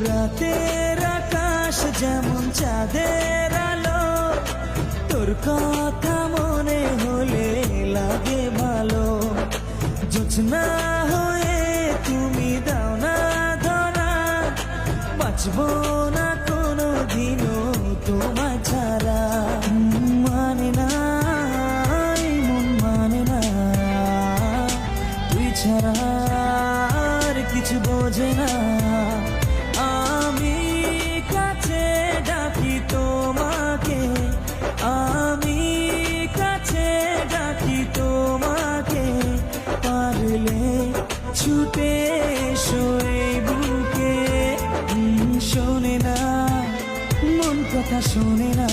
রাতের আকাশ যেমন চাঁদের আলো, তোর কথা মনে হলে লাগে ভালো। জোছনা হয়ে তুমি দাও না ধরা, বাঁচবো না কোনো দিনও তোমার ছাড়া। মানে না এই মন মানে না, তুই ছাড়া আর কিছু বোঝে না। আমি কাছে ডাকি তোমাকে, আমি কাছে ডাকি তোমাকে, পারলে ছুটে এসো এই বুকে। শোনে না মন কথা শোনে না।